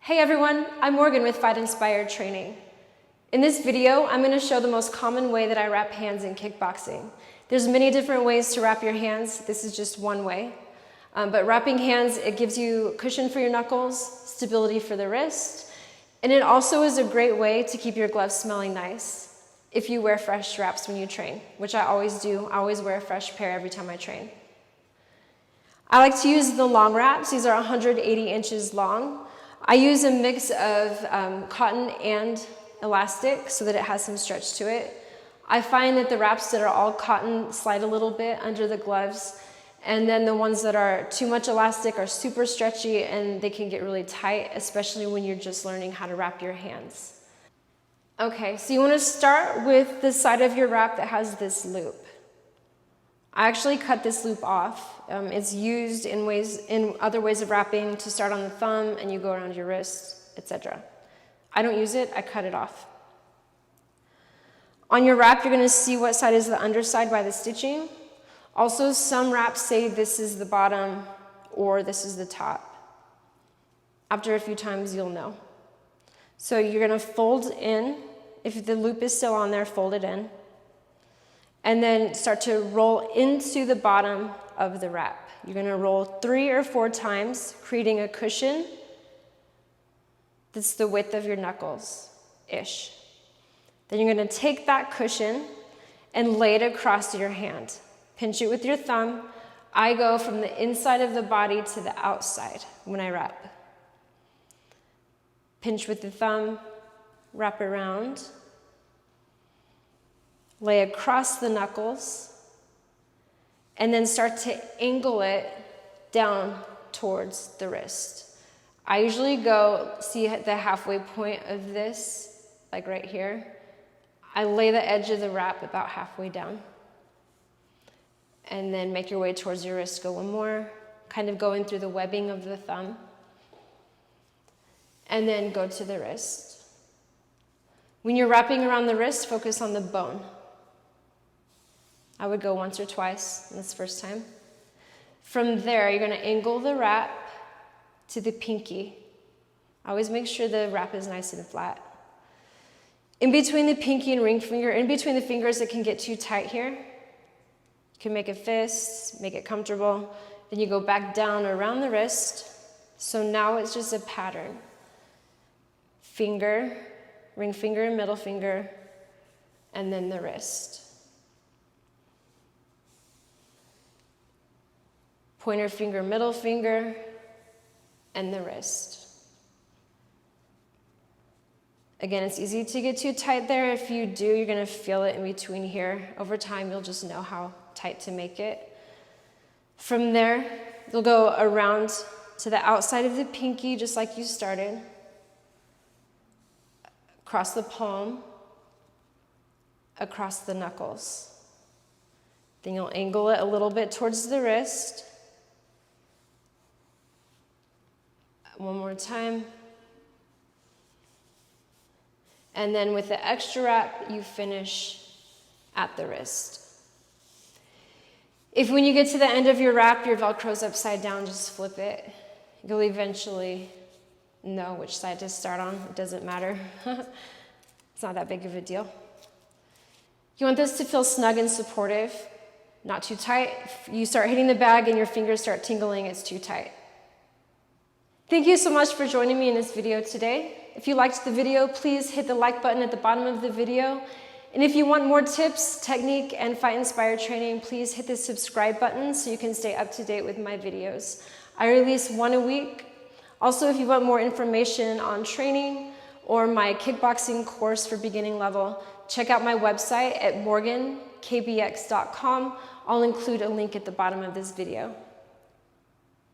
Hey everyone, I'm Morgan with Fight Inspired Training. In this video, I'm going to show the most common way that I wrap hands in kickboxing. There's many different ways to wrap your hands. This is just one way. But wrapping hands, it gives you cushion for your knuckles, stability for the wrist, and it also is a great way to keep your gloves smelling nice if you wear fresh wraps when you train, which I always do. I always wear a fresh pair every time I train. I like to use the long wraps. These are 180 inches long. I use a mix of cotton and elastic so that it has some stretch to it. I find that the wraps that are all cotton slide a little bit under the gloves, and then the ones that are too much elastic are super stretchy and they can get really tight, especially when you're just learning how to wrap your hands. Okay, so you want to start with the side of your wrap that has this loop. I actually cut this loop off. It's used in other ways of wrapping to start on the thumb and you go around your wrist, etc. I don't use it, I cut it off. On your wrap, you're going to see what side is the underside by the stitching. Also, some wraps say this is the bottom or this is the top. After a few times, you'll know. So you're going to fold in. If the loop is still on there, fold it in. And then start to roll into the bottom of the wrap. You're going to roll 3 or 4 times, creating a cushion that's the width of your knuckles-ish. Then you're going to take that cushion and lay it across your hand. Pinch it with your thumb. I go from the inside of the body to the outside when I wrap. Pinch with the thumb, wrap around. Lay across the knuckles, and then start to angle it down towards the wrist. I usually go, see the halfway point of this, like right here. I lay the edge of the wrap about halfway down. And then make your way towards your wrist. Go one more, kind of going through the webbing of the thumb. And then go to the wrist. When you're wrapping around the wrist, focus on the bone. I would go once or twice, and that's the first time. From there, you're going to angle the wrap to the pinky. Always make sure the wrap is nice and flat. In between the pinky and ring finger, in between the fingers, it can get too tight here. You can make a fist, make it comfortable. Then you go back down around the wrist. So now it's just a pattern. Finger, ring finger and middle finger, and then the wrist. Pointer finger, middle finger, and the wrist. Again, it's easy to get too tight there. If you do, you're going to feel it in between here. Over time, you'll just know how tight to make it. From there, you'll go around to the outside of the pinky, just like you started. Across the palm, across the knuckles. Then you'll angle it a little bit towards the wrist. One more time. And then with the extra wrap, you finish at the wrist. If when you get to the end of your wrap, your Velcro's upside down, just flip it. You'll eventually know which side to start on. It doesn't matter. It's not that big of a deal. You want this to feel snug and supportive, not too tight. If you start hitting the bag and your fingers start tingling, it's too tight. Thank you so much for joining me in this video today. If you liked the video, please hit the like button at the bottom of the video. And if you want more tips, technique, and fight-inspired training, please hit the subscribe button so you can stay up to date with my videos. I release 1 a week. Also, if you want more information on training or my kickboxing course for beginning level, check out my website at morgankbx.com. I'll include a link at the bottom of this video.